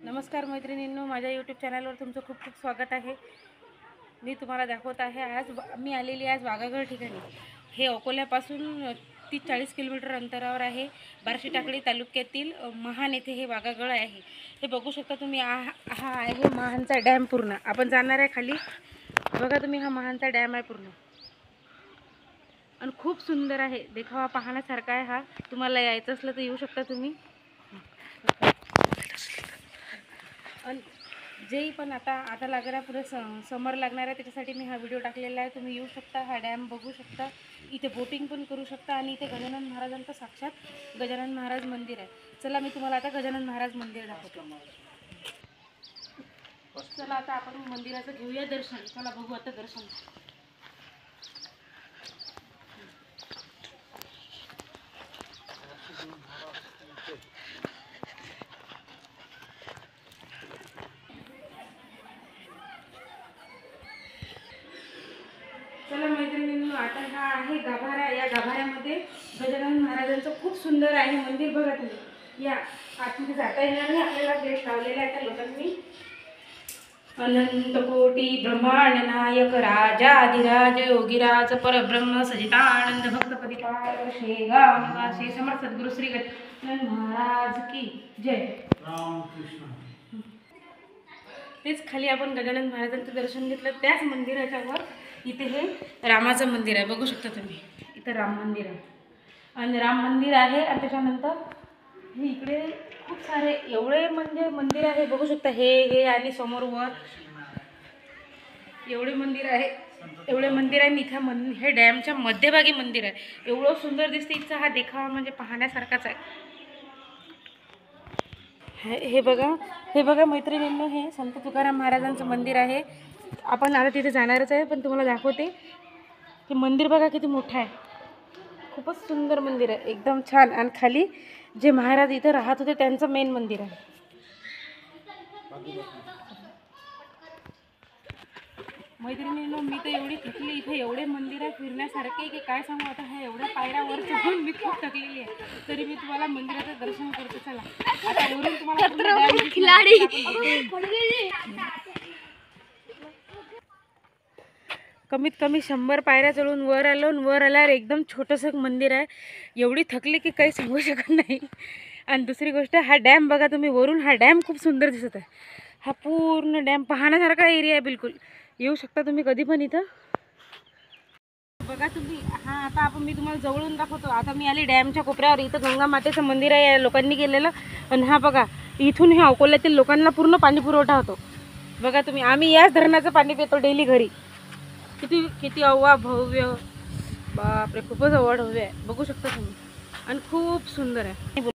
नमस्कार मैत्रिणींनो, माझ्या यूट्यूब चॅनलवर तुमचं खूप खूप स्वागत आहे। मी तुम्हाला दाखवत आहे आज मी आलेली आज वाघागड ठिकाणी। हे अकोल्यापासून 30-40 किलोमीटर अंतरावर आहे। बार्शी टाकळी तालुक्यातील महान येथे हे वाघागड आहे। हे बघू शकता तुम्ही, हा आहे महानचा डॅम पूर्ण। आपण जाणार आहे खाली, बघा तुम्ही, हा महानचा डॅम आहे पूर्ण आणि खूप सुंदर आहे। देखावा पाहण्यासारखा आहे हा। तुम्हाला यायचं असलं तर येऊ शकता तुम्ही। आणि जे पण आता लागणार पुढे समर लागणार आहे, त्याच्यासाठी मी हा व्हिडिओ टाकलेला आहे। तुम्ही येऊ शकता, हा डॅम बघू शकता, इथे बोटिंग पण करू शकता आणि इथे गजानन महाराजांचं साक्षात गजानन महाराज मंदिर आहे। चला मी तुम्हाला आता गजानन महाराज मंदिर दाखवतो। चला आता आपण मंदिराचं घेऊया दर्शन। चला बघू आता दर्शन। चला मैत्रिणींनो, आता हा आहे गाभारा। या गाभाऱ्यामध्ये गजानन महाराजांचं खूप सुंदर आहे मंदिर। बघा तुम्ही, या आतमध्ये जाता येणार नाही, आपल्याला गेट लावलेला आहे त्या लोकांनी। अनंत कोटी ब्रह्मांड नायक राजाधिराज योगीराज परब्रह्म सचितानंद भक्त परिपाल शेगाव निवासी समर्थ सद्गुरु श्री गजानन महाराज की जय। रामकृष्ण। तेच खाली आपण गजानन महाराजांचं दर्शन घेतलं, त्याच मंदिराच्या वर इथे हे रामाचं मंदिर आहे। बघू शकता तुम्ही, इथं राम मंदिर आहे आणि राम मंदिर आहे। आणि त्याच्यानंतर हे इकडे खूप सारे एवढे म्हणजे मंदिर आहे, बघू शकता। हे आणि समोर वर एवढे मंदिर आहे, एवढे मंदिर आहे। इथं हे डॅमच्या मध्यभागी मंदिर आहे। एवढं सुंदर दिसते, इथचा हा देखावा म्हणजे पाहण्यासारखाच आहे। हे बघा मैत्रिणींनो, हे संत तुकाराम महाराजांचं मंदिर आहे। आपण आता तिथे जाणारच आहे, पण तुम्हाला दाखवते। हे मंदिर बघा किती मोठं आहे, खूपच सुंदर मंदिर आहे, एकदम छान। आणि खाली जे महाराज इथं राहत होते त्यांचं मेन मंदिर आहे। मैत्रिणींनो, मी तर एवढी थकली, इथे एवढे मंदिर आहे फिरण्यासारखे की काय सांगू आता। ह्या एवढ्या पायऱ्यावर चढून मी खूप थकलेली आहे, तरी मी तुम्हाला मंदिराचं दर्शन करते। चला आता वरून तुम्हाला कमीत कमी 100 पायऱ्या चढून वर आलो। वर आल्यावर एकदम छोटंसं मंदिर आहे। एवढी थकली की काही सांगू शकत नाही। आणि दुसरी गोष्ट, हा डॅम बघा तुम्ही, वरून हा डॅम खूप सुंदर दिसत आहे। हा पूर्ण डॅम पाहण्यासारखा एरिया आहे, बिलकुल येऊ शकता तुम्ही कधी पण इथं। बघा तुम्ही, हा आता मी तुम्हाला जवळून दाखवतो। आता मी आली डॅमच्या कोपऱ्यावर, इथं गंगा मातेचं मंदिर आहे, या लोकांनी केलेलं। आणि हा बघा, इथून हे अकोल्यातील लोकांना पूर्ण पाणी पुरवठा होतो। बघा तुम्ही, आम्ही याच धरणाचं पाणी पितो डेली घरी। किती अव्वा भव्य, बापरे, खूपच अवड भव्य आहे, बघू शकता तुम्ही, आणि खूप सुंदर आहे।